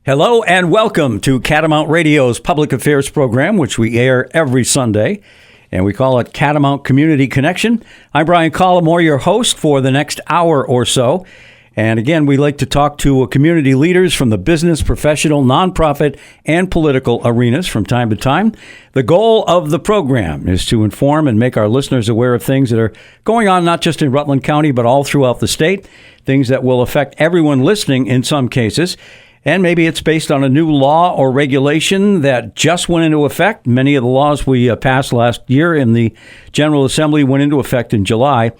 Hello and welcome to Catamount Radio's public affairs program, which we air every Sunday, and we call it Catamount Community Connection. I'm Brian Collamore, your host for the next hour or so. And again, we like to talk to community leaders from the business, professional, nonprofit, and political arenas from time to time. The goal of the program is to inform and make our listeners aware of things that are going on not just in Rutland County, but all throughout the state, things that will affect everyone listening in some cases. And maybe it's based on a new law or regulation that just went into effect. Many of the laws we passed last year in the General Assembly went into effect in July.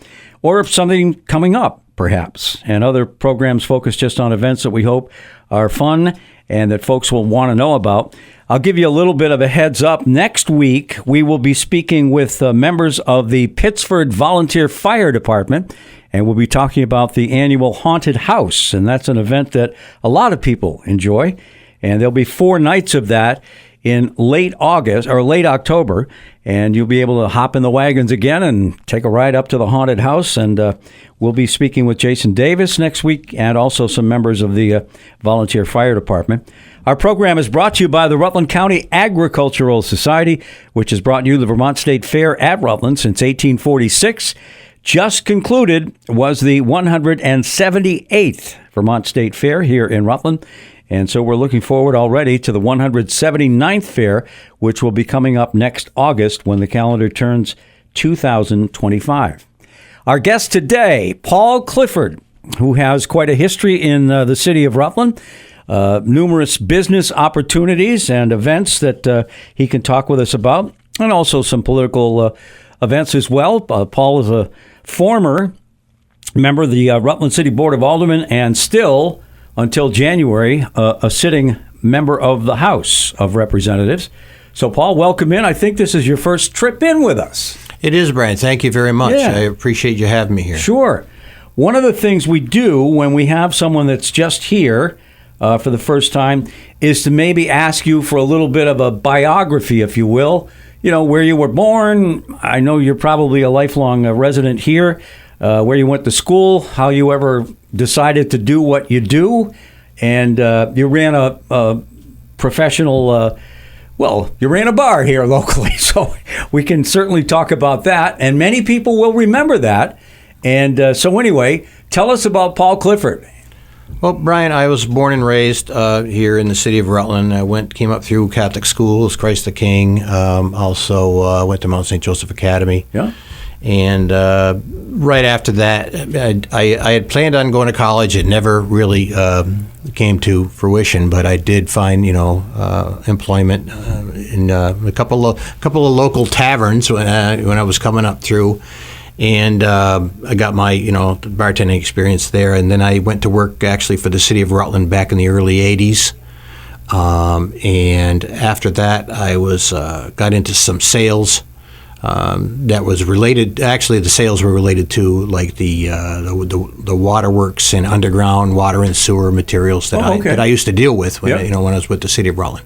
Or if something coming up, perhaps. And other programs focus just on events that we hope are fun and that folks will want to know about. I'll give you a little bit of a heads up. Next week, we will be speaking with members of the Pittsford Volunteer Fire Department. And we'll be talking about the annual Haunted House, and that's an event that a lot of people enjoy. And there'll be 4 nights of that in late August or late October, and you'll be able to hop in the wagons again and take a ride up to the Haunted House. And we'll be speaking with Jason Davis next week and also some members of the Volunteer Fire Department. Our program is brought to you by the Rutland County Agricultural Society, which has brought you the Vermont State Fair at Rutland since 1846. Just concluded was the 178th Vermont State Fair here in Rutland. And so we're looking forward already to the 179th Fair, which will be coming up next August when the calendar turns 2025. Our guest today, Paul Clifford, who has quite a history in the city of Rutland, numerous business opportunities and events that he can talk with us about, and also some political events as well. Paul is a former member of the Rutland City Board of Aldermen and still, until January, a sitting member of the House of Representatives. So, Paul, welcome in. I think this is your first trip in with us. It is, Brian. Thank you very much. Yeah. I appreciate you having me here. Sure. One of the things we do when we have someone that's just here for the first time is to maybe ask you for a little bit of a biography, if you will. You know, where you were born. I know you're probably a lifelong resident here, where you went to school, how you ever decided to do what you do, and you ran a professional, you ran a bar here locally, so we can certainly talk about that, and many people will remember that. And so anyway, tell us about Paul Clifford. Well, Brian, I was born and raised here in the city of Rutland. I came up through Catholic schools, Christ the King. Also went to Mount St. Joseph Academy. Yeah. And right after that, I had planned on going to college. It never really came to fruition, but I did find, employment in a couple of local taverns when I was coming up through. And I got my, bartending experience there. And then I went to work actually for the city of Rutland back in the early 80s. And after that, I got into some sales that was related. Actually, the sales were related to like the waterworks and underground water and sewer materials that I used to deal with when I was with the city of Rutland.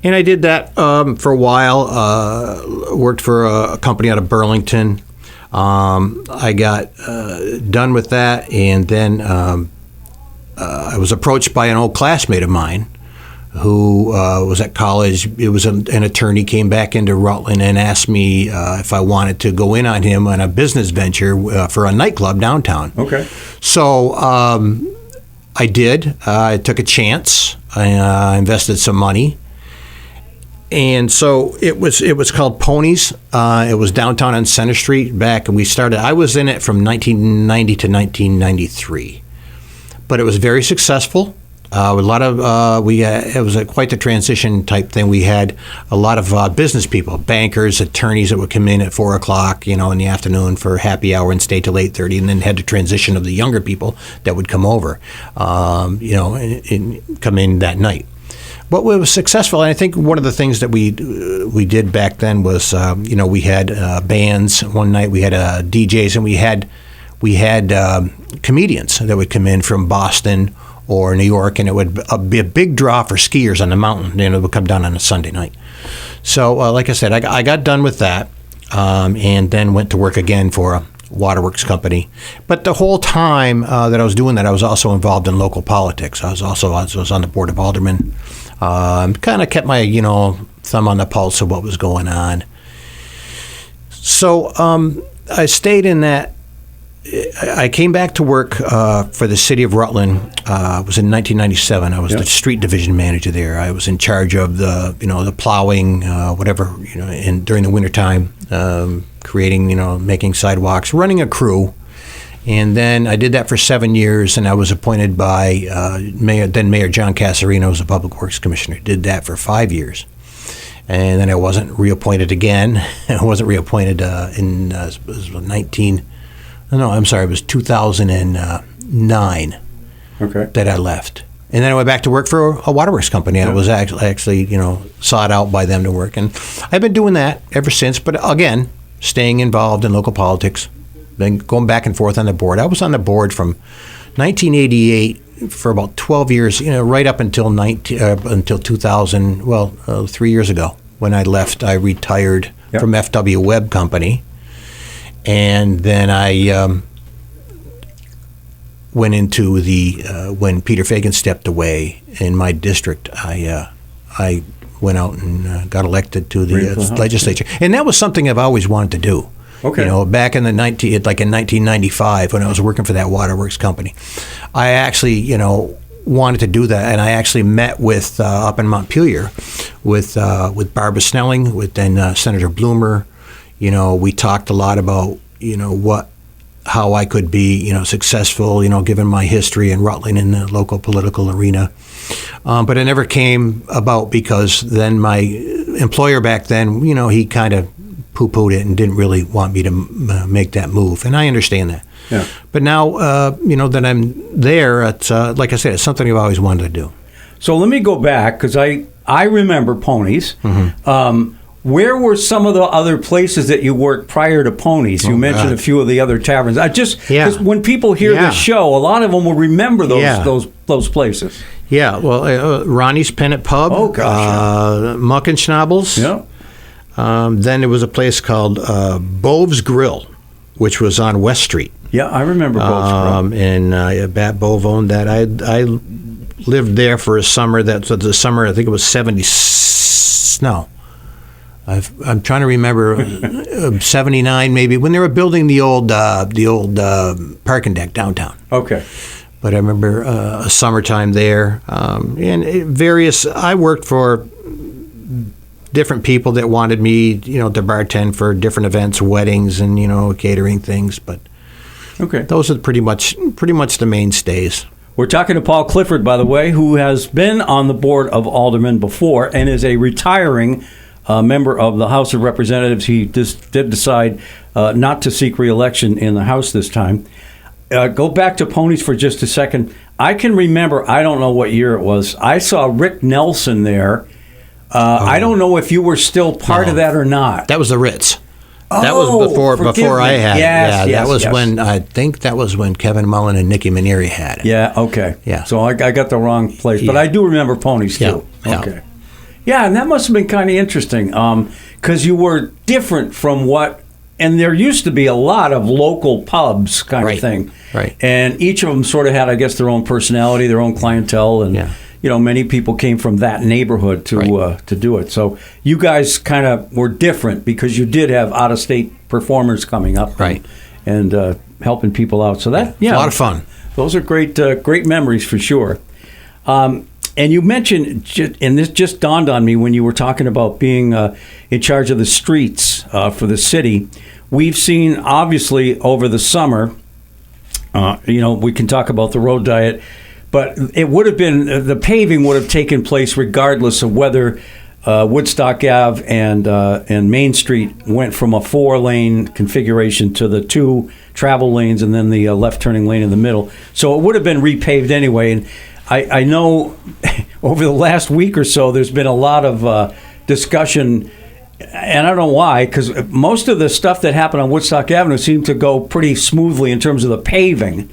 And I did that for a while. Worked for a company out of Burlington. I got done with that, and then I was approached by an old classmate of mine who was at college. It was an attorney, came back into Rutland and asked me if I wanted to go in on him on a business venture for a nightclub downtown. Okay. So I did. I took a chance. I invested some money. And so it was called Ponies. It was downtown on Center Street back, and I was in it from 1990 to 1993. But it was very successful. A lot of it was quite the transition type thing. We had a lot of business people, bankers, attorneys that would come in at 4:00, in the afternoon for happy hour and stay till 8:30, and then had the transition of the younger people that would come over, and come in that night. But it was successful, and I think one of the things that we did back then was, we had bands. One night we had DJs, and we had comedians that would come in from Boston or New York, and it would be a big draw for skiers on the mountain. It would come down on a Sunday night. So, like I said, I got done with that, and then went to work again for waterworks company. But the whole time that I was doing that, I was also involved in local politics. I was on the board of aldermen. Kind of kept my thumb on the pulse of what was going on. So I stayed in that. I came back to work for the city of Rutland. It was in 1997. I was the street division manager there. I was in charge of the plowing, during the wintertime, creating, making sidewalks, running a crew. And then I did that for 7 years, and I was appointed by Mayor John Casarino as a public works commissioner. Did that for 5 years. And then I wasn't reappointed again. I wasn't reappointed in it was 2009 that I left. And then I went back to work for a waterworks company. I was actually sought out by them to work. And I've been doing that ever since, but again, staying involved in local politics, then going back and forth on the board. I was on the board from 1988 for about 12 years, right up until 2000, 3 years ago when I left. I retired from FW Webb Company. And then I went into when Peter Fagan stepped away in my district, I went out and got elected to the legislature. And that was something I've always wanted to do. Okay. Back in in 1995 when I was working for that waterworks company, I actually, wanted to do that. And I actually met with, up in Montpelier, with Barbara Snelling, with then Senator Bloomer. We talked a lot about, how I could be, successful, given my history in Rutland in the local political arena. But it never came about because then my employer back then, he kind of poo-pooed it and didn't really want me to make that move. And I understand that. Yeah. But now, that I'm there, it's, like I said, it's something I've always wanted to do. So let me go back because I remember Ponies. Mm-hmm. Where were some of the other places that you worked prior to Ponies? You mentioned a few of the other taverns. Because when people hear this show, a lot of them will remember those places. Yeah, well, Ronnie's Pennant Pub. Oh, gosh. Muck and Schnabels. Yeah. Then there was a place called Bove's Grill, which was on West Street. Yeah, I remember Bove's Grill. And Bat Bove owned that. I lived there for a summer. That was the summer, I think it was 70. No. I'm trying to remember 79 maybe when they were building the old parking deck downtown. Okay. But I remember a summertime there, and I worked for different people that wanted me, to bartend for different events, weddings, and catering things. But those are pretty much the mainstays. We're talking to Paul Clifford, by the way, who has been on the board of aldermen before and is a retiring member of the House of Representatives. He just did decide not to seek re-election in the House this time. Go back to Ponies for just a second. I can remember, I don't know what year it was, I saw Rick Nelson there. I don't know if you were still part of that or not. That was the Ritz. That was before I had it. I think that was when Kevin Mullen and Nikki Manieri had it. Yeah, okay. Yeah. So I got the wrong place. But I do remember Ponies, too. Yeah. Okay. Yeah, and that must have been kind of interesting because you were different from and there used to be a lot of local pubs kind of thing. Right. And each of them sort of had, I guess, their own personality, their own clientele, and many people came from that neighborhood to do it. So you guys kind of were different because you did have out-of-state performers coming up and helping people out. So that, a lot of fun. Those are great memories for sure. And you mentioned, and this just dawned on me when you were talking about being in charge of the streets for the city. We've seen, obviously, over the summer, we can talk about the road diet, but it would have been, the paving would have taken place regardless of whether Woodstock Ave and Main Street went from a 4-lane configuration to the 2 travel lanes and then the left turning lane in the middle. So it would have been repaved anyway. And I know over the last week or so, there's been a lot of discussion, and I don't know why, because most of the stuff that happened on Woodstock Avenue seemed to go pretty smoothly in terms of the paving.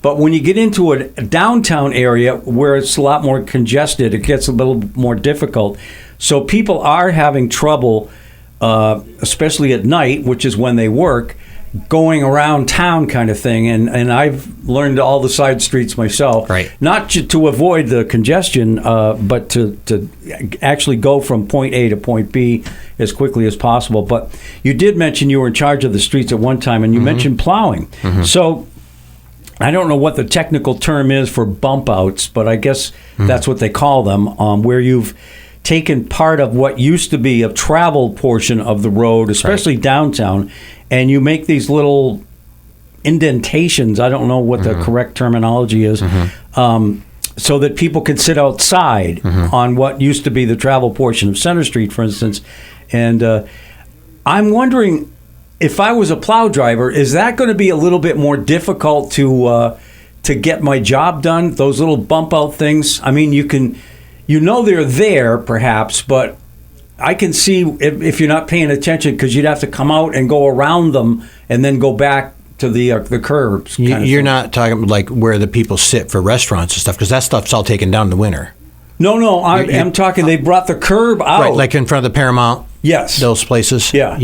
But when you get into a downtown area where it's a lot more congested, it gets a little more difficult. So people are having trouble, especially at night, which is when they work, going around town kind of thing, and I've learned all the side streets myself. Right. Not to avoid the congestion, but to actually go from point A to point B as quickly as possible. But you did mention you were in charge of the streets at one time, and you mentioned plowing. So I don't know what the technical term is for bump outs, but I guess that's what they call them, where you've taken part of what used to be a travel portion of the road, especially downtown, and you make these little indentations, I don't know what the correct terminology is, so that people can sit outside on what used to be the travel portion of Center Street, for instance. And I'm wondering, if I was a plow driver, is that going to be a little bit more difficult to get my job done, those little bump out things? I mean, they're there, perhaps, but I can see if you're not paying attention, because you'd have to come out and go around them and then go back to the curbs. You're not talking like where the people sit for restaurants and stuff, because that stuff's all taken down in the winter. No, I'm talking they brought the curb out. Right, like in front of the Paramount? Yes. Those places? Yeah.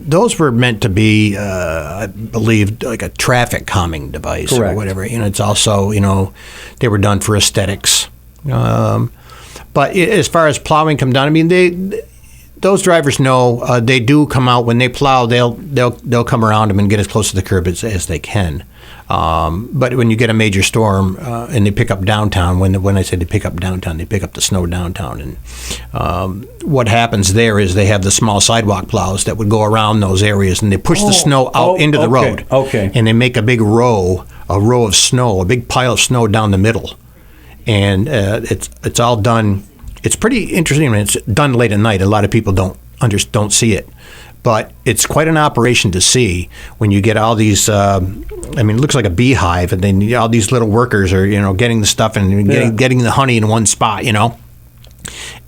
Those were meant to be, I believe, like a traffic calming device. Correct. Or whatever. It's also, they were done for aesthetics. But as far as plowing come down, I mean, those drivers know they do come out when they plow. They'll come around them and get as close to the curb as they can. But when you get a major storm and they pick up downtown, when I say they pick up downtown, they pick up the snow downtown. And what happens there is they have the small sidewalk plows that would go around those areas, and they push the snow out into the road. Okay. And they make a big row of snow, a big pile of snow down the middle. And it's all done. It's pretty interesting. I mean, it's done late at night. A lot of people don't see it, but it's quite an operation to see when you get all these. It looks like a beehive, and then all these little workers are getting the stuff and getting the honey in one spot.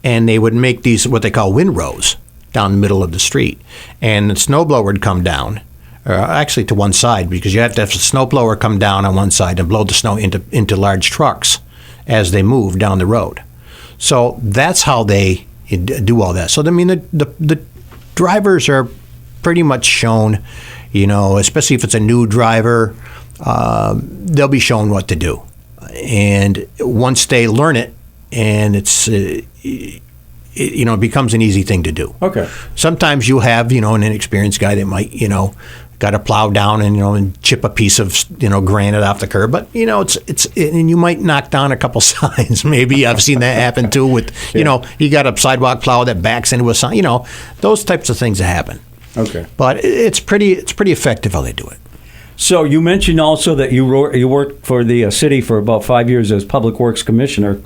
And they would make these what they call windrows down the middle of the street, and the snowblower would come down. Actually, to one side, because you have to have the snowblower come down on one side and blow the snow into large trucks as they move down the road. So that's how they do all that. So I mean, the drivers are pretty much shown, especially if it's a new driver, they'll be shown what to do. And once they learn it, and it becomes an easy thing to do. Okay. Sometimes you have, an inexperienced guy that might, got to plow down and chip a piece of granite off the curb, but it's and you might knock down a couple signs. Maybe I've seen that happen too. With you got a sidewalk plow that backs into a sign. Those types of things that happen. Okay, but it's pretty effective how they do it. So you mentioned also that you worked for the city for about 5 years as Public Works Commissioner.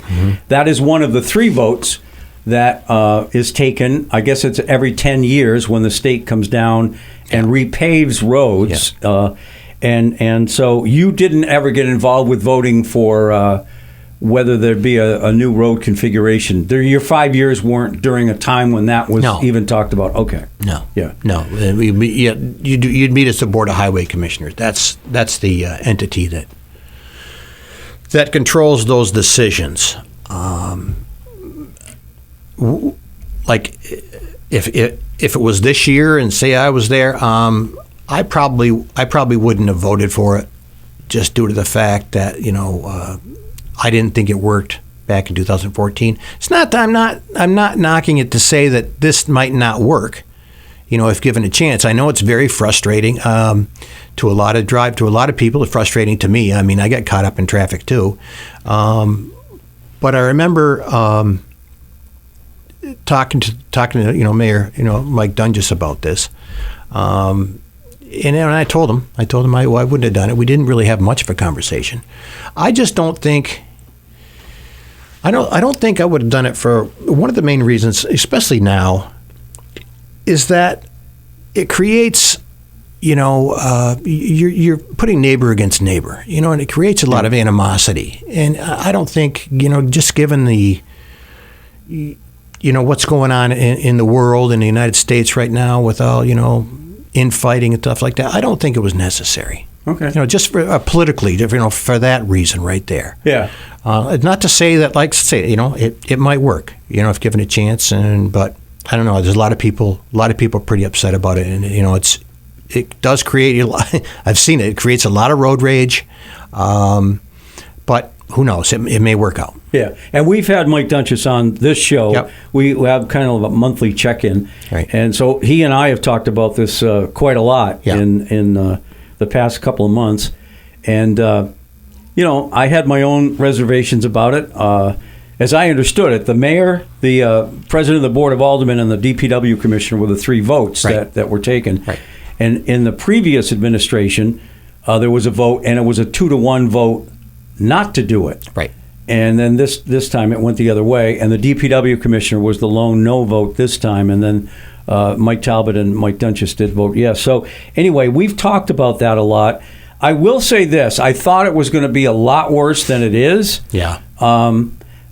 That is one of the 3 votes that is taken. I guess it's every 10 years when the state comes down and repaves roads. And so you didn't ever get involved with voting for whether there'd be a new road configuration. Your 5 years weren't during a time when that was even talked about. Okay. No. Yeah. No. You'd meet as the Board of Highway Commissioners. That's the entity that controls those decisions. Like if it was this year and say I was there, I probably wouldn't have voted for it, just due to the fact that I didn't think it worked back in 2014. It's not that I'm not knocking it to say that this might not work, if given a chance. I know it's very frustrating to a lot of people. It's frustrating to me. I mean, I get caught up in traffic too, but I remember. Talking to Mayor Mike Dunges about this, and I told him I wouldn't have done it. We didn't really have much of a conversation. I just don't think. I don't think I would have done it for one of the main reasons, especially now, is that it creates. You're putting neighbor against neighbor. And it creates a lot of animosity. And I don't think just given the. What's going on in the world, in the United States right now with all, infighting and stuff like that, I don't think it was necessary. Okay. Just for, politically, for that reason right there. Yeah. Not to say that, it might work, if given a chance, but I don't know. There's a lot of people pretty upset about it, and, it's it does create a lot. I've seen it. It creates a lot of road rage, but who knows? It may work out. Yeah, and we've had Mike Dunchus on this show. Yep. We have kind of a monthly check-in, right. And so he and I have talked about this quite a lot in the past couple of months. And, I had my own reservations about it. As I understood it, the mayor, the president of the Board of Aldermen, and the DPW commissioner were the three votes that were taken. Right. And in the previous administration, there was a vote, and it was a 2-1 vote not to do it. Right. And then this time it went the other way, and the DPW commissioner was the lone no vote this time, and then Mike Talbot and Mike Dunchus did vote yes. So anyway, we've talked about that a lot. I will say this. I thought it was going to be a lot worse than it is. Yeah.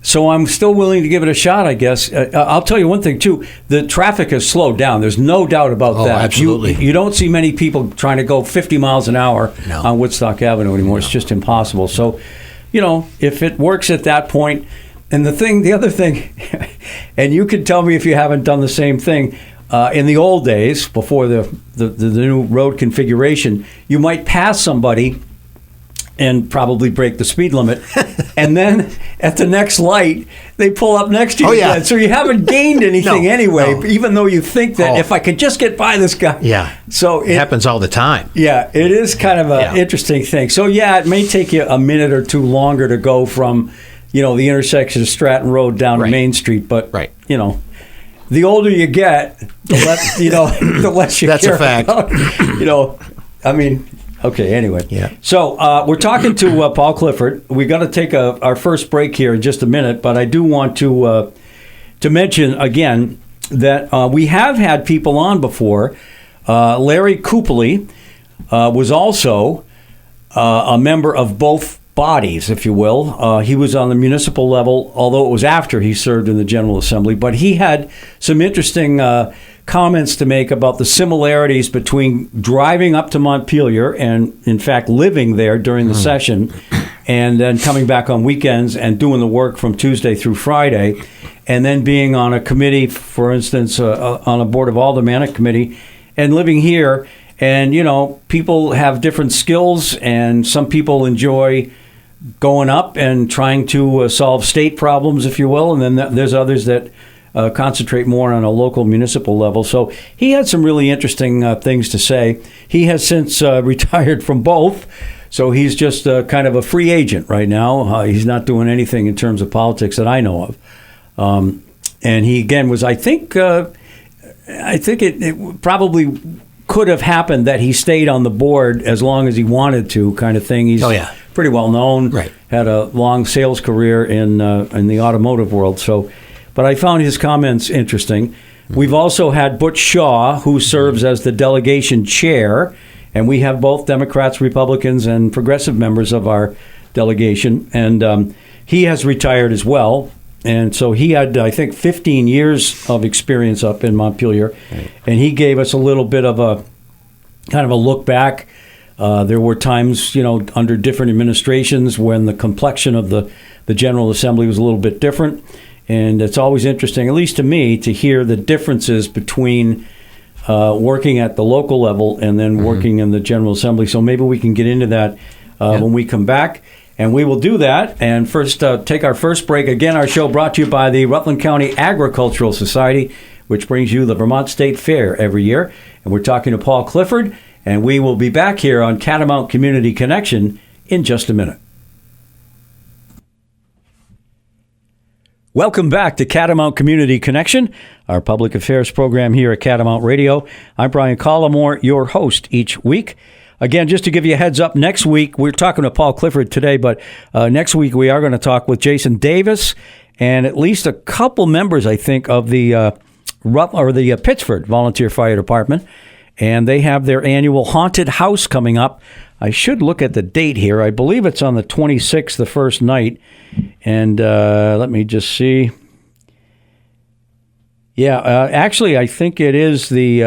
So I'm still willing to give it a shot, I guess. I'll tell you one thing, too. The traffic has slowed down. There's no doubt about that. Absolutely. You don't see many people trying to go 50 miles an hour on Woodstock Avenue anymore. No. It's just impossible. So, if it works at that point, and the other thing, and you can tell me if you haven't done the same thing, in the old days, before the new road configuration, you might pass somebody and probably break the speed limit. And then at the next light, they pull up next to you again. So you haven't gained anything even though you think that if I could just get by this guy. Yeah. So it happens all the time. Yeah, it is kind of an interesting thing. So, it may take you a minute or two longer to go from, the intersection of Stratton Road down to Main Street. But, the older you get, the less, the less you That's care a fact. about, okay, anyway. Yeah. So we're talking to Paul Clifford. We got to take our first break here in just a minute, but I do want to mention again that we have had people on before. Larry Coopely was also a member of both bodies, if you will. He was on the municipal level, although it was after he served in the General Assembly, but he had some interesting comments to make about the similarities between driving up to Montpelier and, in fact, living there during the session and then coming back on weekends and doing the work from Tuesday through Friday, and then being on a committee, for instance, on a Board of Aldermanic committee, and living here. And, people have different skills, and some people enjoy going up and trying to solve state problems, if you will, and then there's others that concentrate more on a local municipal level. So he had some really interesting things to say. He has since retired from both, so he's just kind of a free agent right now. He's not doing anything in terms of politics that I know of. And he, again, was, I think it probably could have happened that he stayed on the board as long as he wanted to, kind of thing. He's pretty well known, had a long sales career in the automotive world. So, but I found his comments interesting. We've also had Butch Shaw, who serves as the delegation chair, and we have both Democrats, Republicans, and progressive members of our delegation. And he has retired as well. And so he had, I think, 15 years of experience up in Montpelier. And he gave us a little bit of a kind of a look back. There were times, under different administrations when the complexion of the General Assembly was a little bit different. And it's always interesting, at least to me, to hear the differences between working at the local level and then working in the General Assembly. So maybe we can get into that when we come back. And we will do that. And first, take our first break. Again, our show brought to you by the Rutland County Agricultural Society, which brings you the Vermont State Fair every year. And we're talking to Paul Clifford. And we will be back here on Catamount Community Connection in just a minute. Welcome back to Catamount Community Connection, our public affairs program here at Catamount Radio. I'm Brian Collamore, your host each week. Again, just to give you a heads up, next week, we're talking to Paul Clifford today, but next week we are going to talk with Jason Davis and at least a couple members, I think, of the Pittsford Volunteer Fire Department. And they have their annual haunted house coming up. I should look at the date here. I believe it's on the 26th, the first night. And let me just see. Yeah, actually, I think it is the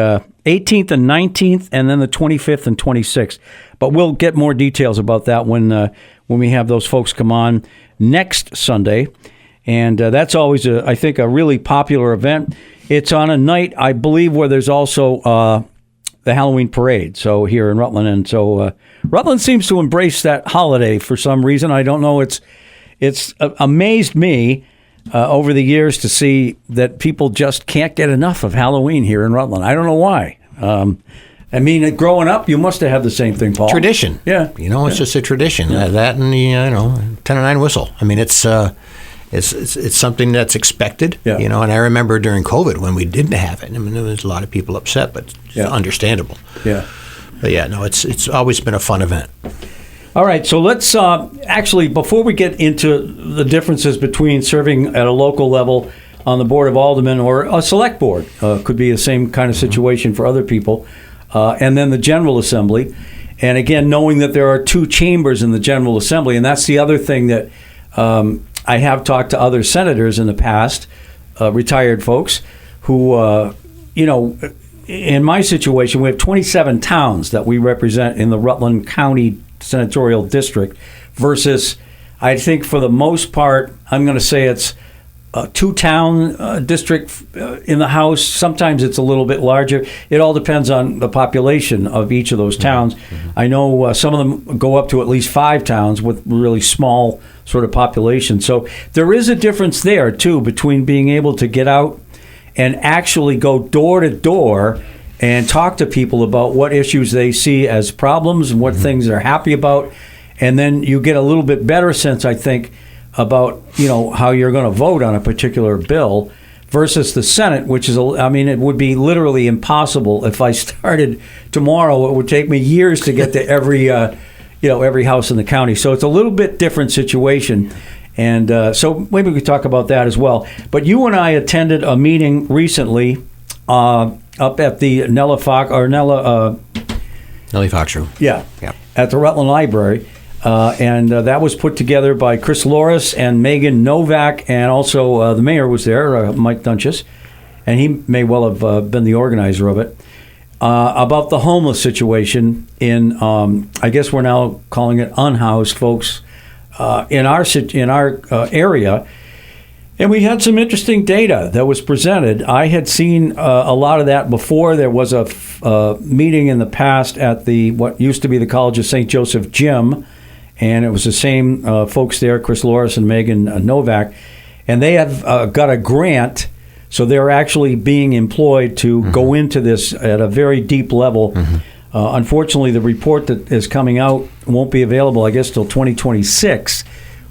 18th and 19th, and then the 25th and 26th. But we'll get more details about that when we have those folks come on next Sunday. And that's always, I think, a really popular event. It's on a night, I believe, where there's also the Halloween parade. So here in Rutland, and so Rutland seems to embrace that holiday for some reason. I don't know. It's amazed me over the years to see that people just can't get enough of Halloween here in Rutland. I don't know why. I mean, growing up, you must have had the same thing, Paul. Tradition. Yeah. It's just a tradition. Yeah. That and the 10 and 9 whistle. I mean, it's something that's expected. Yeah. And I remember during COVID when we didn't have it. I mean, there was a lot of people upset, but it's understandable. Yeah. But it's always been a fun event. All right, so let's actually, before we get into the differences between serving at a local level on the Board of Aldermen or a select board, could be the same kind of situation for other people, and then the General Assembly. And again, knowing that there are 2 chambers in the General Assembly, and that's the other thing that I have talked to other senators in the past, retired folks, who, in my situation, we have 27 towns that we represent in the Rutland County Senatorial District versus, I think for the most part, I'm going to say it's a 2-town district in the House. Sometimes it's a little bit larger. It all depends on the population of each of those towns. Mm-hmm. I know some of them go up to at least 5 towns with really small sort of population. So there is a difference there, too, between being able to get out and actually go door to door and talk to people about what issues they see as problems and what things they're happy about. And then you get a little bit better sense, I think, about, how you're going to vote on a particular bill versus the Senate, which is, it would be literally impossible. If I started tomorrow, it would take me years to get to every house in the county. So it's a little bit different situation. And so maybe we could talk about that as well. But you and I attended a meeting recently up at the Nellie Fox Room. Yeah. At the Rutland Library. And that was put together by Chris Loris and Megan Novak, and also the mayor was there, Mike Dunches, and he may well have been the organizer of it, about the homeless situation in, I guess we're now calling it unhoused folks in our area. And we had some interesting data that was presented. I had seen a lot of that before. There was a meeting in the past at what used to be the College of St. Joseph gym, and it was the same folks there, Chris Loris and Megan Novak, and they have got a grant, so they're actually being employed to go into this at a very deep level. Unfortunately, the report that is coming out won't be available, I guess, till 2026,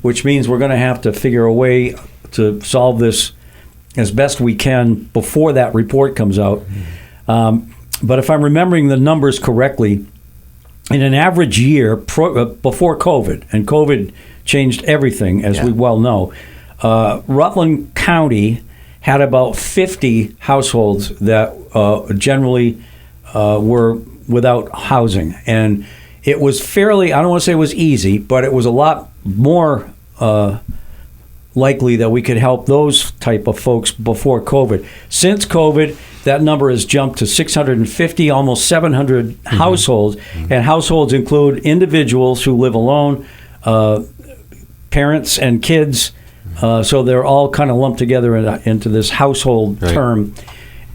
which means we're going to have to figure a way to solve this as best we can before that report comes out. But if I'm remembering the numbers correctly, in an average year before COVID, and COVID changed everything, as we well know, Rutland County had about 50 households that generally were without housing. And it was fairly, I don't want to say it was easy, but it was a lot more likely that we could help those type of folks before COVID. Since COVID, that number has jumped to 650, almost 700 households. And households include individuals who live alone, parents and kids. So they're all kind of lumped together into this household term.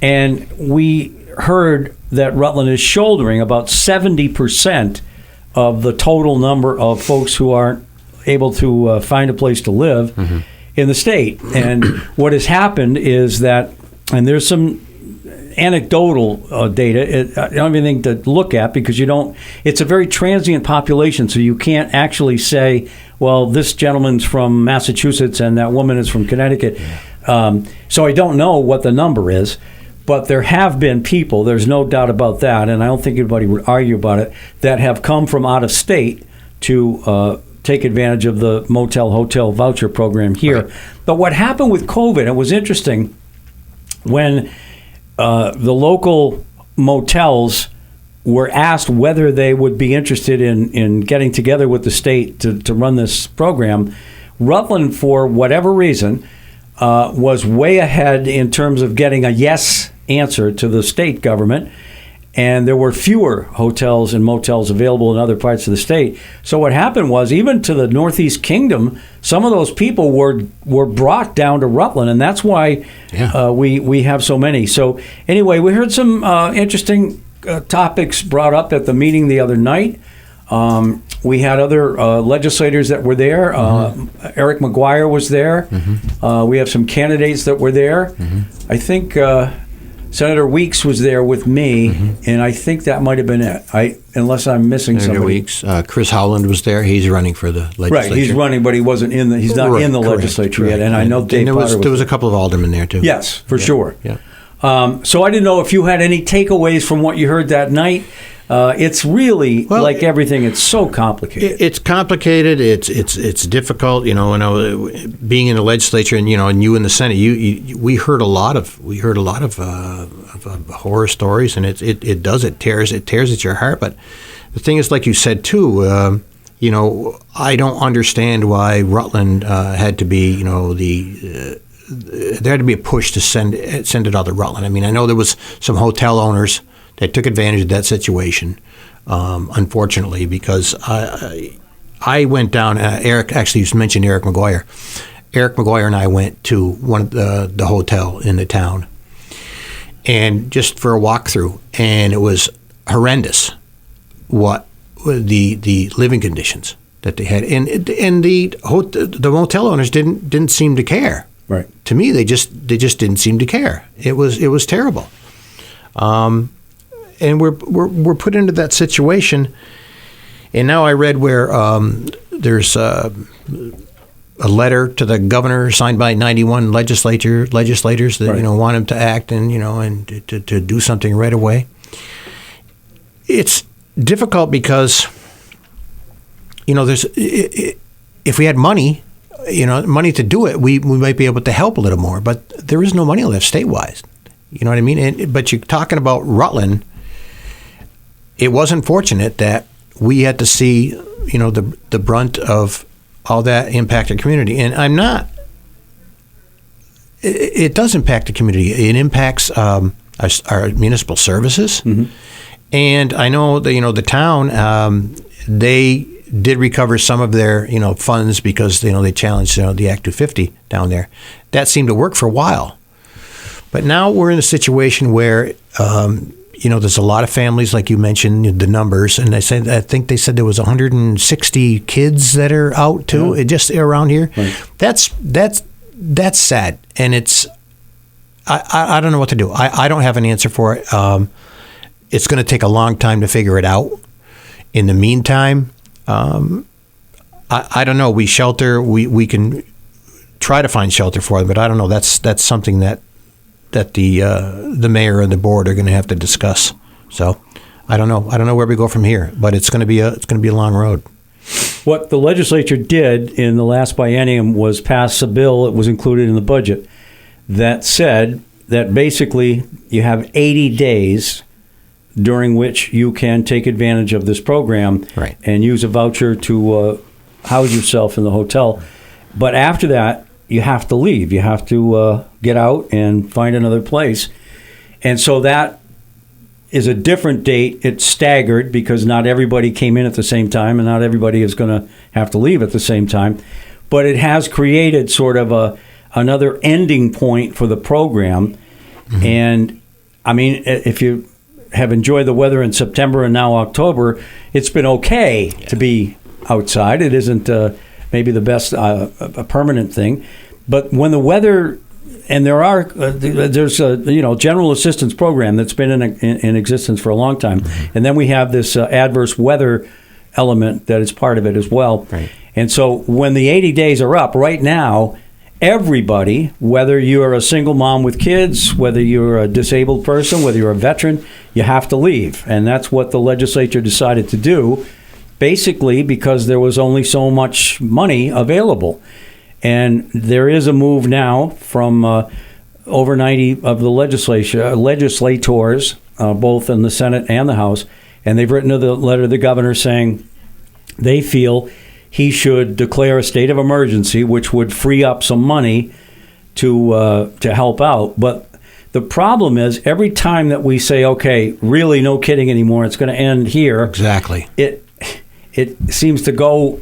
And we heard that Rutland is shouldering about 70% of the total number of folks who aren't able to find a place to live in the state. And what has happened is that, and there's some anecdotal data, I don't have anything to look at because it's a very transient population, so you can't actually say, well, this gentleman's from Massachusetts and that woman is from Connecticut. So I don't know what the number is, but there have been people, there's no doubt about that, and I don't think anybody would argue about it, that have come from out of state to take advantage of the motel hotel voucher program here. Right. But what happened with COVID, it was interesting, when the local motels were asked whether they would be interested in getting together with the state to run this program, Rutland, for whatever reason, was way ahead in terms of getting a yes answer to the state government. And there were fewer hotels and motels available in other parts of the state. So what happened was, even to the Northeast Kingdom, some of those people were brought down to Rutland, and that's why we have so many. So anyway, we heard some interesting topics brought up at the meeting the other night. We had other legislators that were there. Eric McGuire was there. We have some candidates that were there. I think Senator Weeks was there with me, and I think that might have been it. Unless I'm missing Senator somebody. Weeks, Chris Howland was there. He's running for the legislature. Right, he's running, but he wasn't in the. He's not in the legislature yet. And I know Dave Potter there was a couple of aldermen there too. Yes, for sure. Yeah. So I didn't know if you had any takeaways from what you heard that night. It's really like everything. It's so complicated. It's complicated. It's difficult. Being in the legislature and and you in the Senate, we heard a lot of horror stories, and it tears at your heart. But the thing is, like you said too, I don't understand why Rutland had to be there had to be a push to send it out to Rutland. I mean, I know there was some hotel owners that took advantage of that situation, unfortunately, because I went down. Eric, actually, you mentioned Eric McGuire. Eric McGuire and I went to one of the hotel in the town, and just for a walkthrough, and it was horrendous. What the living conditions that they had, and the motel owners didn't seem to care. Right. To me, they just didn't seem to care. It was terrible. And we're put into that situation, and now I read where there's a letter to the governor signed by 91 legislators that want him to act and to do something right away. It's difficult because if we had money to do it, we might be able to help a little more, but there is no money left statewide. You know what I mean? But you're talking about Rutland. It was unfortunate that we had to see, the brunt of all that impact the community. And I'm not. It does impact the community. It impacts our municipal services. And I know that the town they did recover some of their funds because they challenged the Act 250 down there. That seemed to work for a while, but now we're in a situation where there's a lot of families, like you mentioned the numbers, and I think they said there was 160 kids that are out too, just around here. Right. That's sad, and it's I don't know what to do. I don't have an answer for it. It's going to take a long time to figure it out. In the meantime, I don't know. We shelter. We can try to find shelter for them, but I don't know. That's something that the mayor and the board are going to have to discuss. So I don't know. I don't know where we go from here, but it's going to be a long road. What the legislature did in the last biennium was pass a bill. It was included in the budget that said that basically you have 80 days during which you can take advantage of this program, right, and use a voucher to house yourself in the hotel. But after that, you have to leave. You have to get out and find another place. And so that is a different date. It's staggered because not everybody came in at the same time, and not everybody is going to have to leave at the same time. But it has created sort of another ending point for the program. And, I mean, if you have enjoyed the weather in September and now October, it's been okay to be outside. It isn't maybe the best a permanent thing, but when the weather, and there's a general assistance program that's been in existence for a long time, and then we have this adverse weather element that is part of it as well. Right. And so when the 80 days are up right now, everybody, whether you're a single mom with kids, whether you're a disabled person, whether you're a veteran, you have to leave. And that's what the legislature decided to do, basically because there was only so much money available. And there is a move now from over 90 of the legislators, both in the Senate and the House, and they've written a letter to the governor saying they feel he should declare a state of emergency, which would free up some money to help out. But the problem is, every time that we say, okay, really no kidding anymore, it's going to end here. Exactly. It seems to go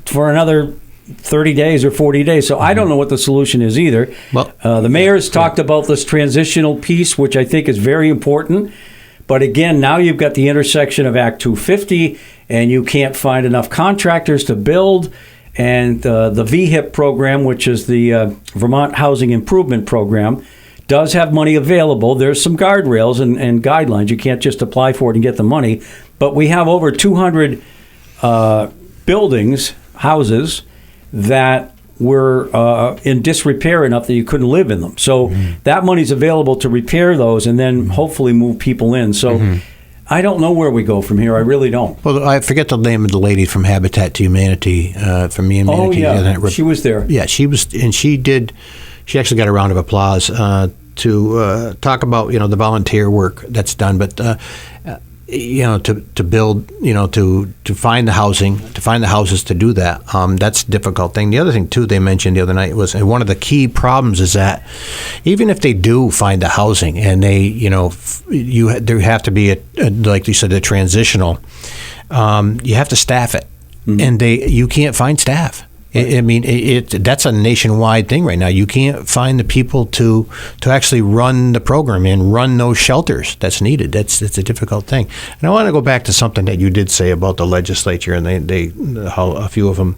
for another 30 days or 40 days. So I don't know what the solution is either. Well, the mayor's talked about this transitional piece, which I think is very important. But again, now you've got the intersection of Act 250, and you can't find enough contractors to build. And the VHIP program, which is the Vermont Housing Improvement Program, does have money available. There's some guardrails and guidelines. You can't just apply for it and get the money. But we have over 200 buildings, houses, that were in disrepair enough that you couldn't live in them. So that money's available to repair those and then hopefully move people in. So I don't know where we go from here. I really don't. Well, I forget the name of the lady from Habitat to Humanity, from Me and Humanity. Oh, yeah. She was there. Yeah, she was, and she actually got a round of applause to talk about, the volunteer work that's done, but to build, to find the housing, to find the houses to do that, that's a difficult thing. The other thing too they mentioned the other night was, and one of the key problems is that even if they do find the housing and they, there have to be like you said, a transitional, you have to staff it, and you can't find staff. I mean, that's a nationwide thing right now. You can't find the people to actually run the program and run those shelters that's needed. It's a difficult thing. And I want to go back to something that you did say about the legislature, and how a few of them,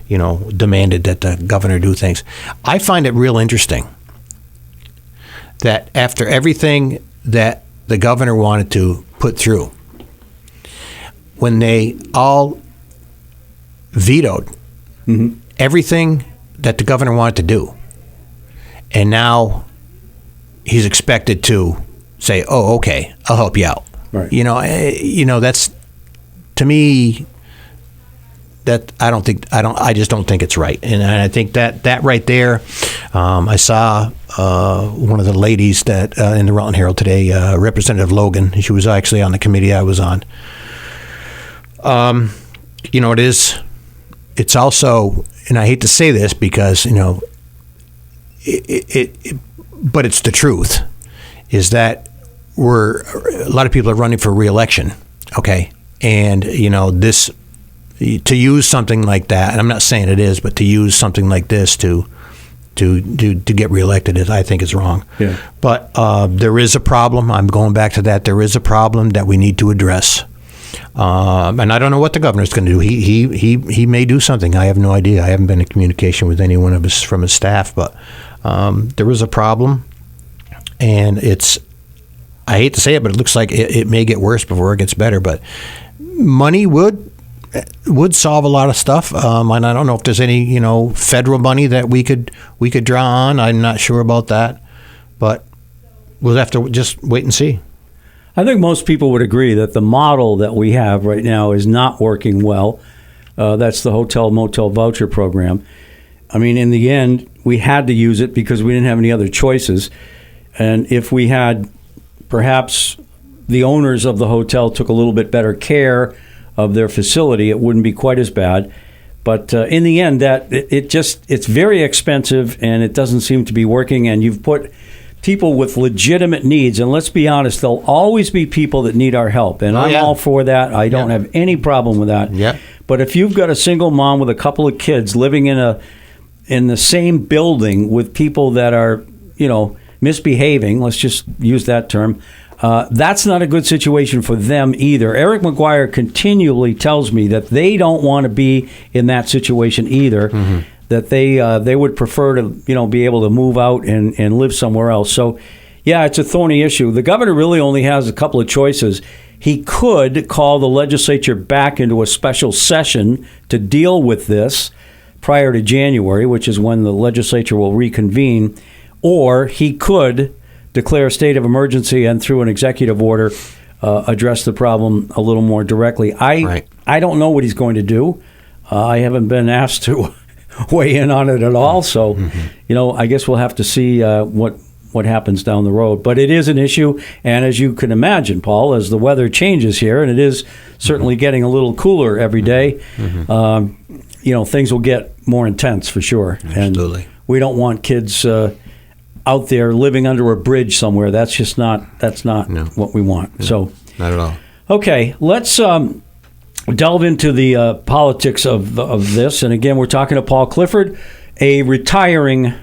demanded that the governor do things. I find it real interesting that after everything that the governor wanted to put through, when they all vetoed everything that the governor wanted to do, and now he's expected to say, "Oh, okay, I'll help you out." Right. That's, to me, that I just don't think it's right, and I think that right there, I saw one of the ladies that in the Rutland Herald today, Representative Logan. She was actually on the committee I was on. It's also, and I hate to say this because, but it's the truth, is that a lot of people are running for re-election, okay? And, this, to use something like that, and I'm not saying it is, but to use something like this to get reelected, I think is wrong. Yeah. But there is a problem. I'm going back to that. There is a problem that we need to address. And I don't know what the governor's going to do. He may do something. I have no idea. I haven't been in communication with anyone from his staff, but there is a problem, and I hate to say it, but it looks like it may get worse before it gets better. But money would solve a lot of stuff, and I don't know if there's any federal money that we could draw on. I'm not sure about that, but we'll have to just wait and see. I think most people would agree that the model that we have right now is not working well. That's the hotel motel voucher program. I mean, in the end, we had to use it because we didn't have any other choices. And if we had perhaps the owners of the hotel took a little bit better care of their facility, it wouldn't be quite as bad. But in the end, it's very expensive, and it doesn't seem to be working. And you've put people with legitimate needs, and let's be honest, there'll always be people that need our help, and I'm all for that. I don't have any problem with that. Yeah. But if you've got a single mom with a couple of kids living in the same building with people that are, misbehaving, let's just use that term, that's not a good situation for them either. Eric McGuire continually tells me that they don't want to be in that situation either. That they would prefer to be able to move out and live somewhere else. So, yeah, it's a thorny issue. The governor really only has a couple of choices. He could call the legislature back into a special session to deal with this prior to January, which is when the legislature will reconvene, or he could declare a state of emergency and through an executive order address the problem a little more directly. I don't know what he's going to do. I haven't been asked to weigh in on it at all. So, I guess we'll have to see what happens down the road. But it is an issue, and as you can imagine, Paul, as the weather changes here, and it is certainly getting a little cooler every day, things will get more intense for sure. Absolutely. And we don't want kids out there living under a bridge somewhere. That's not what we want. No, so not at all. Okay, let's delve into the politics of this. And again, we're talking to Paul Clifford, a retiring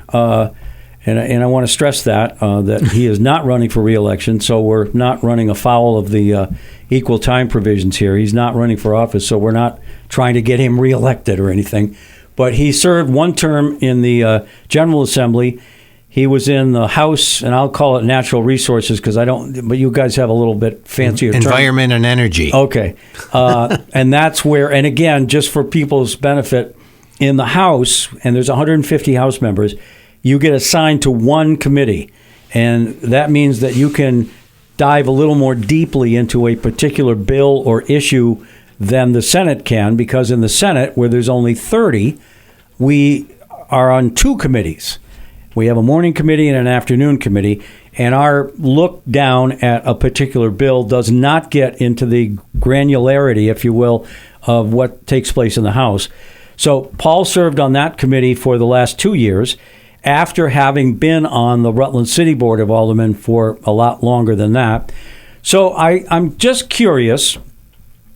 And I want to stress that he is not running for re-election, so we're not running afoul of the equal time provisions here. He's not running for office, so we're not trying to get him re-elected or anything. But he served one term in the General Assembly. He was in the House, and I'll call it Natural Resources because I don't. But you guys have a little bit fancier term. Environment and Energy. Okay, and that's where. And again, just for people's benefit, in the House, and there's 150 House members. You get assigned to one committee, and that means that you can dive a little more deeply into a particular bill or issue than the Senate can, because in the Senate, where there's only 30, we are on two committees. We have a morning committee and an afternoon committee, and our look down at a particular bill does not get into the granularity, if you will, of what takes place in the House. So Paul served on that committee for the last 2 years, after having been on the Rutland City Board of Aldermen for a lot longer than that. So I'm just curious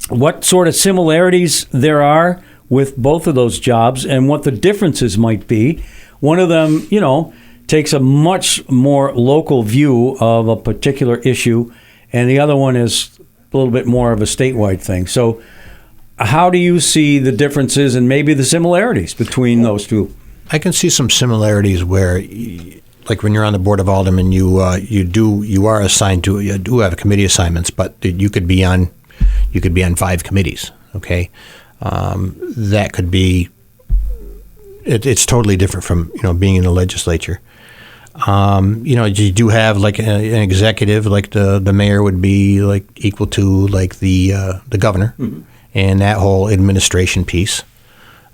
what sort of similarities there are with both of those jobs and what the differences might be. One of them, takes a much more local view of a particular issue, and the other one is a little bit more of a statewide thing. So how do you see the differences and maybe the similarities between those two? I can see some similarities where, like when you're on the Board of Aldermen, you are assigned to, you do have committee assignments, but you could be on 5 committees. Okay, that could be. It's totally different from being in the legislature. You do have like an executive, like the mayor would be like equal to like the governor, mm-hmm. and that whole administration piece.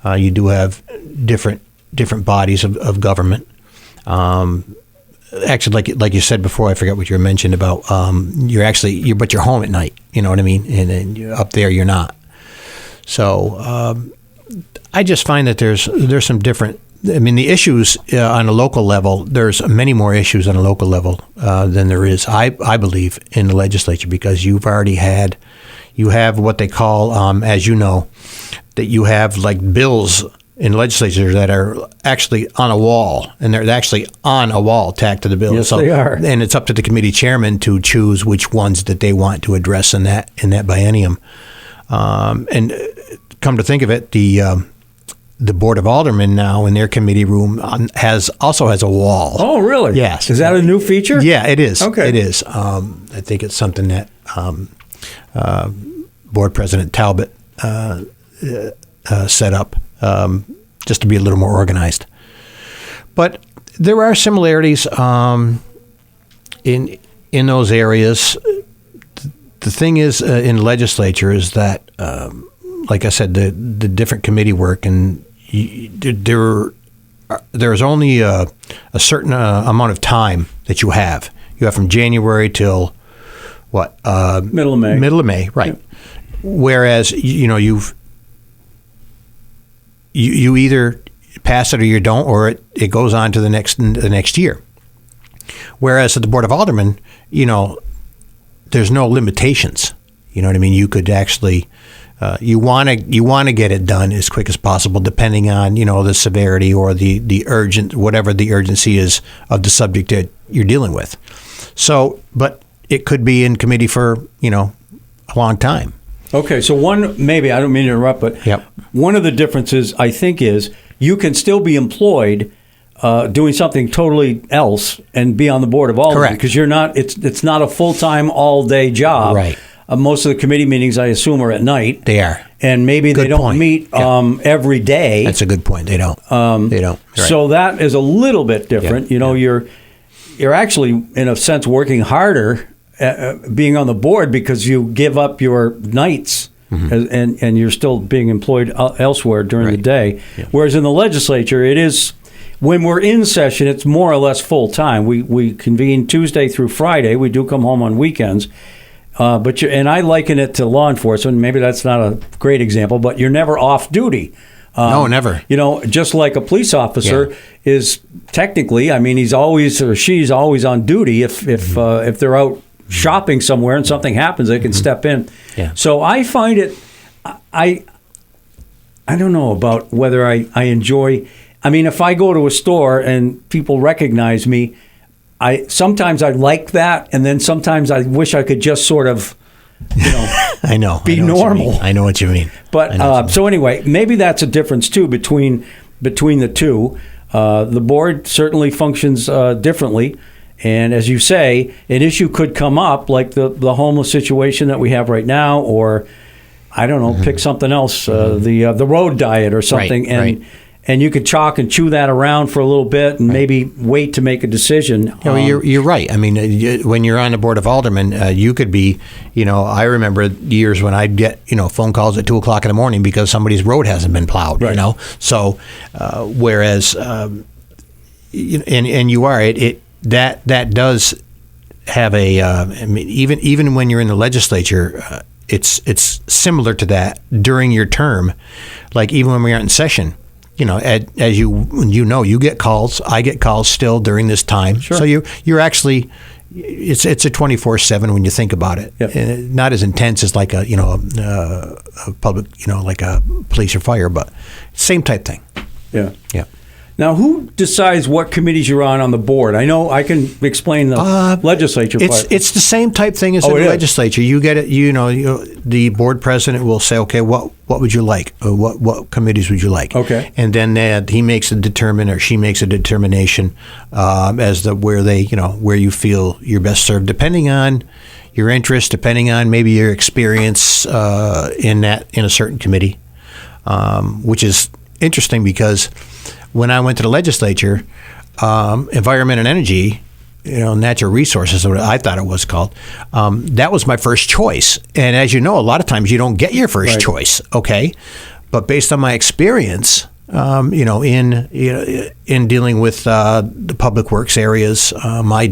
You do have different bodies of government. Actually, like you said before, I forgot what you mentioned about but you're home at night. You know what I mean? And you're up there, you're not. So I just find that there's some different. I mean, the issues on a local level. There's many more issues on a local level than there is, I believe, in the legislature, because you have what they call, as you know, that you have like bills in legislatures that are actually on a wall, and they're actually on a wall tacked to the bill. Yes, they are. And it's up to the committee chairman to choose which ones that they want to address in that biennium. And come to think of it, the Board of Aldermen now in their committee room also has a wall. Oh, really? Yes. Is that a new feature? Yeah, it is. Okay. It is. I think it's something that Board President Talbot set up. Just to be a little more organized. But there are similarities in those areas. The thing is, in legislature, is that, like I said, the different committee work, and there's only a certain amount of time that you have. You have from January till what? Middle of May. Middle of May, right? Yeah. Whereas you either pass it or you don't, or it goes on to the next year. Whereas at the Board of Aldermen, there's no limitations. You know what I mean? You could actually, you want to get it done as quick as possible, depending on the severity or the urgent, whatever the urgency is of the subject that you're dealing with. So, but it could be in committee for a long time. Okay, so maybe I don't mean to interrupt, but yep. One of the differences I think is you can still be employed doing something totally else and be on the Board of Aldermen. Correct. Because you're not. It's not a full-time all-day job. Right. Most of the committee meetings, I assume, are at night. They are. And maybe they don't meet every day. That's a good point. They don't. They don't. Right. So that is a little bit different. You're actually, in a sense, working harder being on the board because you give up your nights, mm-hmm. and you're still being employed elsewhere during the day. Yeah. Whereas in the legislature, it is, when we're in session, it's more or less full time. We convene Tuesday through Friday. We do come home on weekends. And I liken it to law enforcement. Maybe that's not a great example, but you're never off duty. No, never. Just like a police officer is technically, he's always or she's always on duty. If they're out shopping somewhere and something happens, they can mm-hmm. step in. Yeah. So I find it, I don't know about whether I enjoy I mean, if I go to a store and people recognize me, sometimes I like that, and then sometimes I wish I could just sort of, I know, be normal. I know what you mean. But so anyway, maybe that's a difference too between the two. The board certainly functions differently, and as you say, an issue could come up like the homeless situation that we have right now, or I don't know, pick something else, the road diet or something, and you could chalk and chew that around for a little bit and maybe wait to make a decision. You're right. I mean, when you're on the board of aldermen, you could be, I remember years when I'd get, phone calls at 2:00 in the morning because somebody's road hasn't been plowed, So, whereas, and you are, that does have even when you're in the legislature, it's similar to that during your term, like even when we aren't in session. As you get calls. I get calls still during this time. Sure. So you're actually, it's a 24/7 when you think about it. Yep. And not as intense as like a public, like a police or fire, but same type thing. Yeah. Yeah. Now, who decides what committees you're on the board? I know I can explain the legislature part. It's the same type thing as in the legislature. You get it. The board president will say, "Okay, what would you like? Or what committees would you like?" Okay, and then he makes she makes a determination as to where you feel you're best served, depending on your interest, depending on maybe your experience in a certain committee, which is interesting because when I went to the legislature, Environment and Energy, Natural Resources, I thought it was called, that was my first choice. And as you know, a lot of times you don't get your first choice, okay? But based on my experience, in dealing with the public works areas, my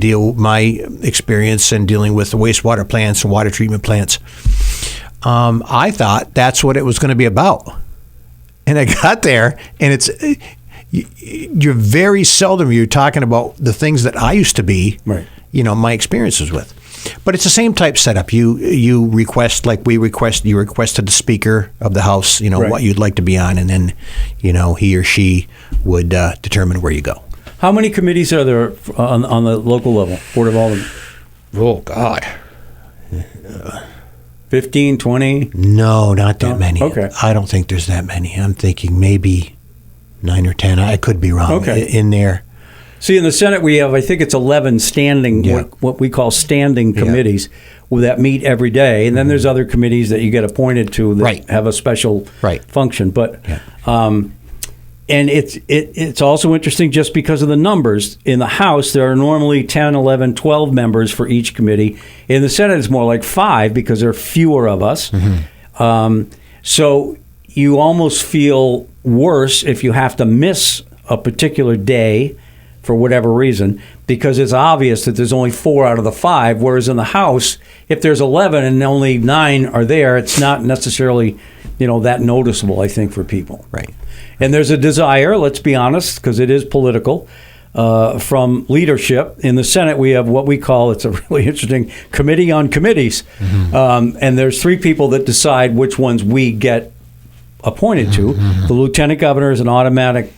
experience in dealing with the wastewater plants and water treatment plants, I thought that's what it was going to be about. And I got there, and you're very seldom you're talking about the things that I used to be, my experiences with. But it's the same type setup. You request, like you requested the Speaker of the House, what you'd like to be on, and then, he or she would determine where you go. How many committees are there on the local level, Board of Aldermen? Oh, God. 15, 20? No, not that many. Okay. I don't think there's that many. I'm thinking maybe 9 or 10. I could be wrong in there. See, in the Senate, we have, I think it's 11 standing, what we call standing committees that meet every day. And then there's other committees that you get appointed to that have a special function. But and it's also interesting just because of the numbers. In the House, there are normally 10, 11, 12 members for each committee. In the Senate, it's more like 5 because there are fewer of us. So you almost feel worse if you have to miss a particular day for whatever reason, because it's obvious that there's only 4 out of the 5, whereas in the House, if there's 11 and only 9 are there, it's not necessarily, that noticeable, I think, for people. Right. And there's a desire, let's be honest, because it is political, from leadership. In the Senate, we have what we call, it's a really interesting committee on committees. And there's 3 people that decide which ones we get appointed to. The lieutenant governor is an automatic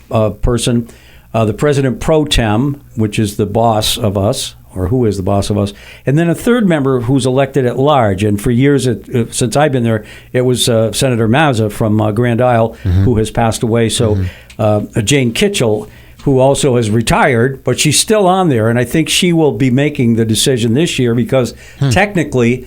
person. The president pro tem, which is the boss of us, or who is the boss of us, and then a third member who's elected at large. And for years, since I've been there, it was Senator Mazza from Grand Isle, who has passed away. So Jane Kitchell, who also has retired, but she's still on there. And I think she will be making the decision this year because technically,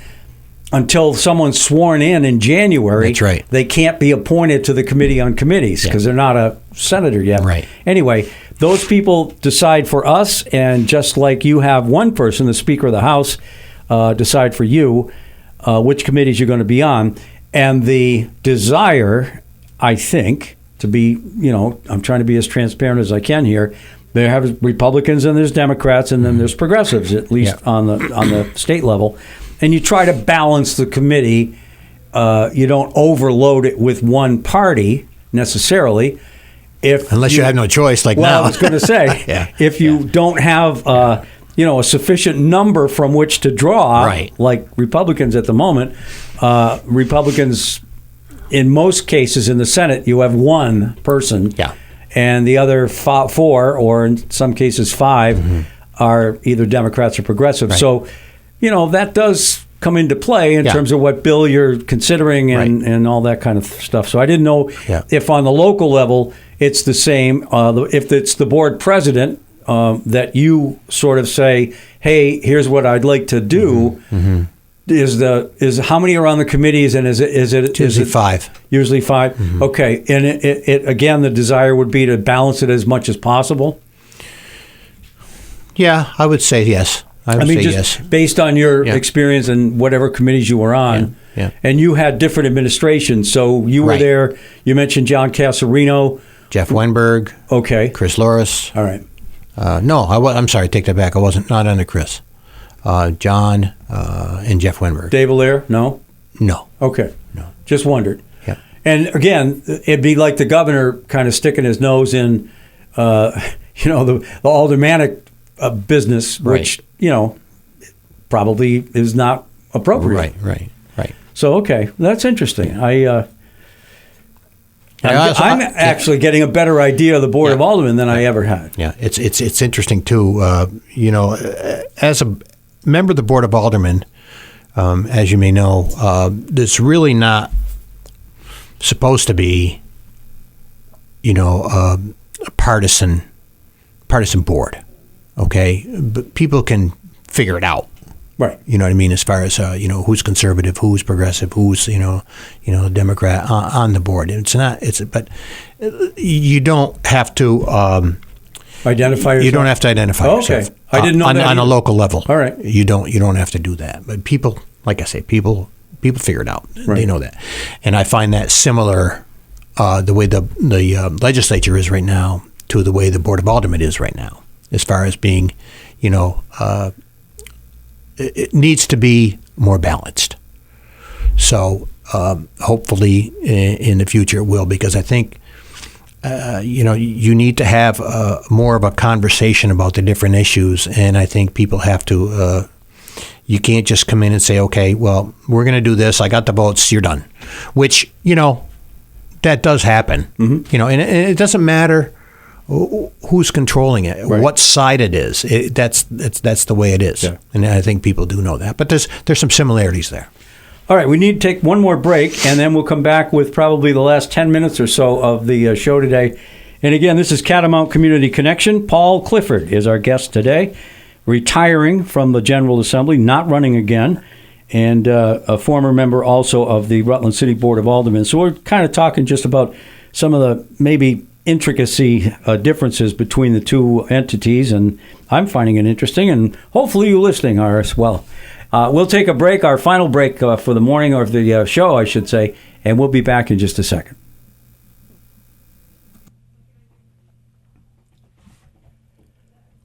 until someone's sworn in January, they can't be appointed to the Committee on Committees because they're not a senator yet. Anyway, those people decide for us, and just like you have one person, the Speaker of the House, decide for you which committees you're going to be on. And the desire, I think, to be, I'm trying to be as transparent as I can here, there have Republicans and there's Democrats and then there's progressives, at least on the state level. And you try to balance the committee. You don't overload it with one party necessarily. Unless you have no choice, like now. I was going to say, if you don't have a sufficient number from which to draw, like Republicans at the moment, Republicans, in most cases in the Senate, you have one person. and the other four, or in some cases 5, are either Democrats or progressive. Right. So, that does come into play in terms of what bill you're considering and all that kind of stuff. So I didn't know if on the local level it's the same. If it's the board president that you sort of say, hey, here's what I'd like to do. Is how many are on the committees, and is it usually 5? Usually 5. Okay, and it again, the desire would be to balance it as much as possible. Yeah, I would say yes. I mean, just yes. Based on your experience and whatever committees you were on, and you had different administrations, so you were there. You mentioned John Casarino, Jeff Wenberg, Chris Loris. All right. No, I'm sorry. Take that back. I wasn't not under Chris. John and Jeff Wenberg. Dave Allaire? No. Okay. No. Just wondered. Yeah. And again, it'd be like the governor kind of sticking his nose in, the aldermanic business, which probably is not appropriate. Right. So that's interesting. I'm actually getting a better idea of the Board of Aldermen than I ever had. Yeah, it's interesting too. As a member of the Board of Aldermen, as you may know, it's really not supposed to be, a partisan board. Okay, but people can figure it out. Right. You know what I mean? As far as, who's conservative, who's progressive, who's, Democrat on the board. But you don't have to identify yourself. You don't have to identify yourself. Okay. I didn't know that on a local level. All right. You don't have to do that. But people, like I say, people figure it out. Right. They know that. And I find that similar the way the legislature is right now to the way the Board of Aldermen is right now, as far as being, it needs to be more balanced. So hopefully in the future it will, because I think, you need to have more of a conversation about the different issues. And I think people have to, you can't just come in and say, okay, well, we're going to do this. I got the votes. You're done. Which, that does happen. Mm-hmm. And it doesn't matter who's controlling it, what side it is. That's the way it is. Yeah. And I think people do know that. But there's some similarities there. All right, we need to take one more break, and then we'll come back with probably the last 10 minutes or so of the show today. And again, this is Catamount Community Connection. Paul Clifford is our guest today, retiring from the General Assembly, not running again, and a former member also of the Rutland City Board of Aldermen. So we're kind of talking just about some of the maybe intricacy differences between the two entities, and I'm finding it interesting, and hopefully you listening are as well. We'll take a break, our final break for the morning, or the show, I should say, and we'll be back in just a second.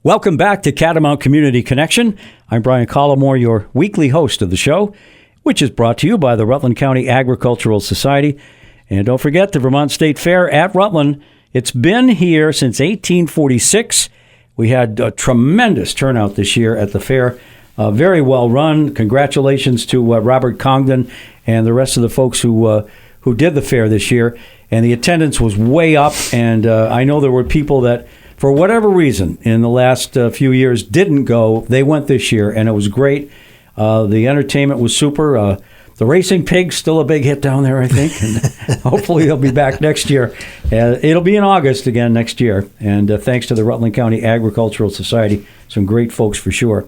Welcome back to Catamount Community Connection. I'm Brian Collamore, your weekly host of the show, which is brought to you by the Rutland County Agricultural Society. And don't forget the Vermont State Fair at Rutland. It's been here since 1846. We had a tremendous turnout this year at the fair. Very well run. Congratulations to Robert Congdon and the rest of the folks who did the fair this year. And the attendance was way up. And I know there were people that, for whatever reason, in the last few years didn't go. They went this year, and it was great. The entertainment was super. The Racing Pig's still a big hit down there, I think. And hopefully they'll be back next year. It'll be in August again next year. And thanks to the Rutland County Agricultural Society, some great folks for sure.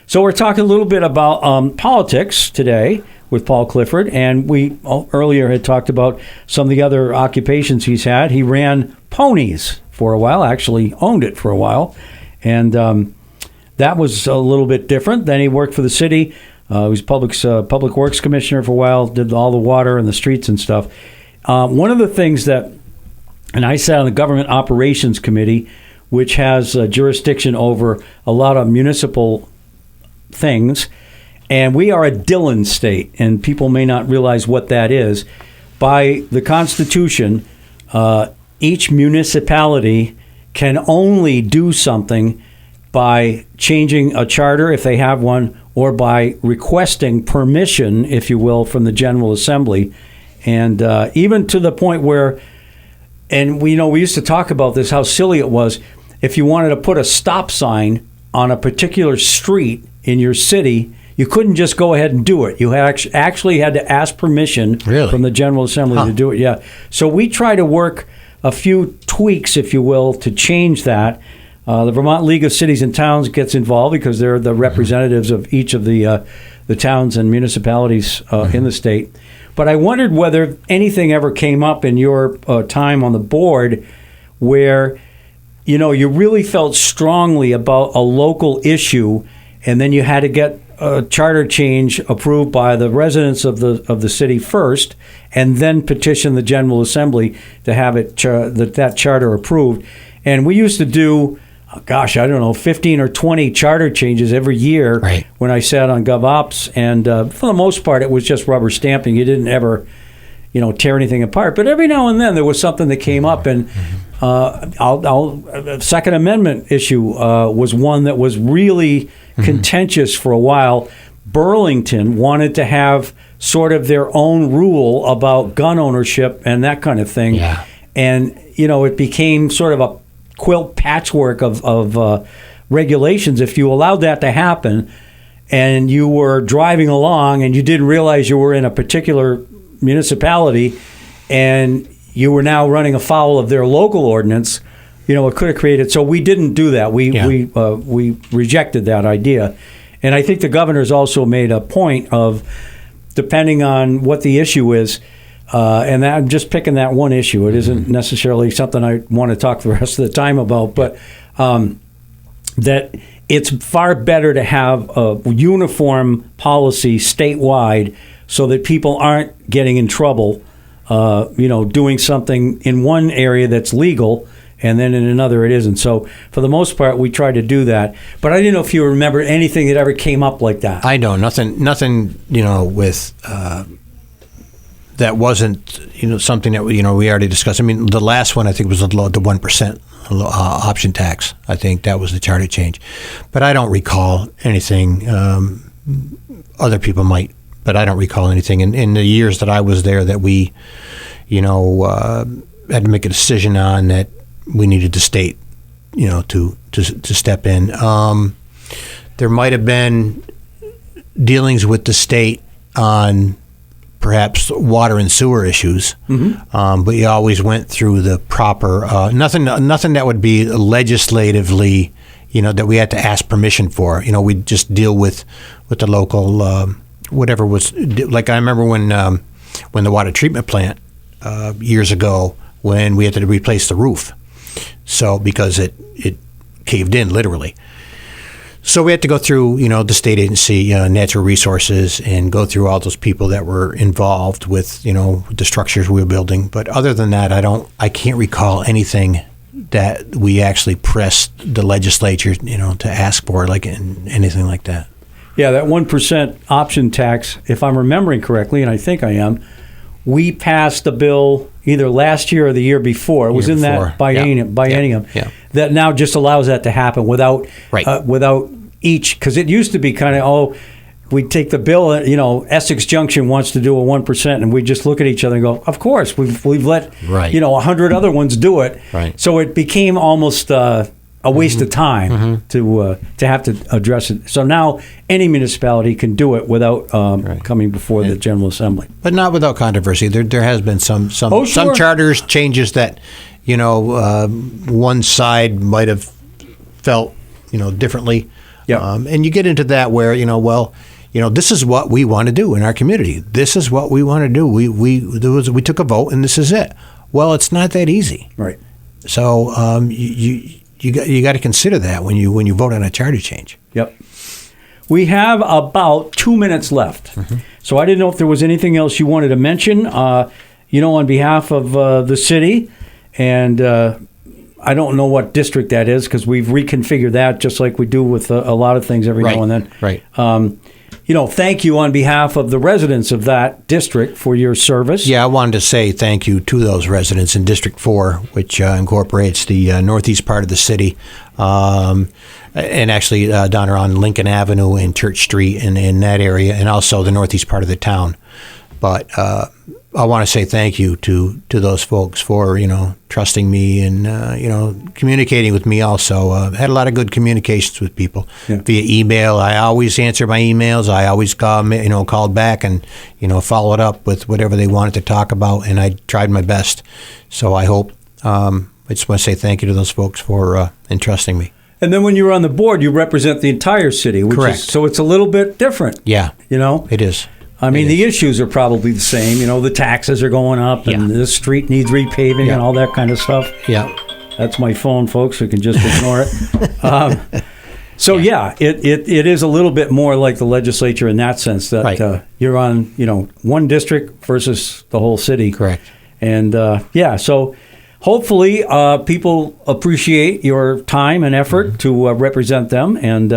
So we're talking a little bit about politics today with Paul Clifford. And we earlier had talked about some of the other occupations he's had. He ran ponies for a while, actually owned it for a while. And that was a little bit different. Then he worked for the city. He was Public Works Commissioner for a while, did all the water and the streets and stuff. One of the things that, and I sat on the Government Operations Committee, which has jurisdiction over a lot of municipal things, and we are a Dillon state, and people may not realize what that is. By the Constitution, each municipality can only do something by changing a charter, if they have one, or by requesting permission, if you will, from the General Assembly. And even to the point where And we used to talk about this, how silly it was. If you wanted to put a stop sign on a particular street in your city, you couldn't just go ahead and do it. You actually had to ask permission from the General Assembly to do it. Yeah. So we try to work a few tweaks, if you will, to change that. The Vermont League of Cities and Towns gets involved because they're the representatives of each of the towns and municipalities in the state. But I wondered whether anything ever came up in your time on the board where, you really felt strongly about a local issue, and then you had to get a charter change approved by the residents of the city first, and then petition the General Assembly to have that charter approved. And we used to do, 15 or 20 charter changes every year when I sat on GovOps, and for the most part, it was just rubber stamping. You didn't ever, tear anything apart. But every now and then there was something that came up, and Second Amendment issue was one that was really contentious for a while. Burlington wanted to have sort of their own rule about gun ownership and that kind of thing. Yeah. And, it became sort of a quilt patchwork of regulations. If you allowed that to happen and you were driving along and you didn't realize you were in a particular municipality and you were now running afoul of their local ordinance, it could have created. So we didn't do that. We rejected that idea. And I think the governor's also made a point of, depending on what the issue is, and that, I'm just picking that one issue. It isn't necessarily something I want to talk the rest of the time about, but that it's far better to have a uniform policy statewide so that people aren't getting in trouble, doing something in one area that's legal and then in another it isn't. So for the most part, we try to do that. But I didn't know if you remember anything that ever came up like that. I don't. Nothing, with that wasn't, something that, we already discussed. I mean, the last one, I think, was the 1% option tax. I think that was the charter change. But I don't recall anything. Other people might, but I don't recall anything. In the years that I was there that we, had to make a decision on that we needed the state, to step in. There might have been dealings with the state on perhaps water and sewer issues, but you always went through the proper, nothing that would be legislatively, that we had to ask permission for. We'd just deal with the local, whatever was, like I remember when the water treatment plant years ago, when we had to replace the roof. So because it caved in literally. So we had to go through, the state agency, natural resources, and go through all those people that were involved with, the structures we were building. But other than that, I can't recall anything that we actually pressed the legislature, to ask for, like anything like that. Yeah, that 1% option tax, if I'm remembering correctly, and I think I am, we passed a bill either last year or the year before. It was in that biennium that now just allows that to happen without each, because it used to be kind of, we take the bill, Essex Junction wants to do a 1%, and we just look at each other and go, of course, we've let 100 other ones do it. Right. So it became almost a waste of time to have to address it. So now any municipality can do it without coming before the General Assembly. But not without controversy. There has been some charters changes that, one side might have felt, differently. Yeah. And you get into that where, this is what we want to do in our community. This is what we want to do. We took a vote and this is it. Well, it's not that easy. Right. So you got to consider that when you vote on a charter change. Yep. We have about 2 minutes left. So I didn't know if there was anything else you wanted to mention, on behalf of the city. And I don't know what district that is because we've reconfigured that just like we do with a lot of things every now and then. Right. Thank you on behalf of the residents of that district for your service. Yeah, I wanted to say thank you to those residents in District 4, which incorporates the northeast part of the city, and actually down around Lincoln Avenue and Church Street and in that area, and also the northeast part of the town. But I want to say thank you to those folks for, trusting me and, communicating with me also. I had a lot of good communications with people via email. I always answer my emails. I always called back and, followed up with whatever they wanted to talk about, and I tried my best. So I hope, I just want to say thank you to those folks for entrusting me. And then when you're on the board, you represent the entire city. Correct. So it's a little bit different. Yeah. It is. I mean, the issues are probably the same. The taxes are going up, and this street needs repaving and all that kind of stuff. Yeah. That's my phone, folks. You can just ignore it. It is a little bit more like the legislature in that sense, that you're on, one district versus the whole city. Correct. And, so hopefully people appreciate your time and effort to represent them, and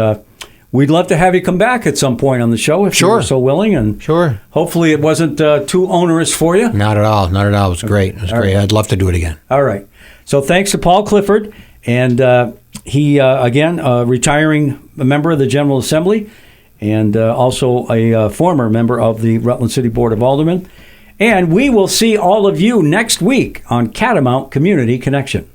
we'd love to have you come back at some point on the show if you're so willing. And hopefully it wasn't too onerous for you. Not at all. Not at all. It was great. It was great. Right. I'd love to do it again. All right. So thanks to Paul Clifford. And he, again, a retiring member of the General Assembly and also a former member of the Rutland City Board of Aldermen. And we will see all of you next week on Catamount Community Connection.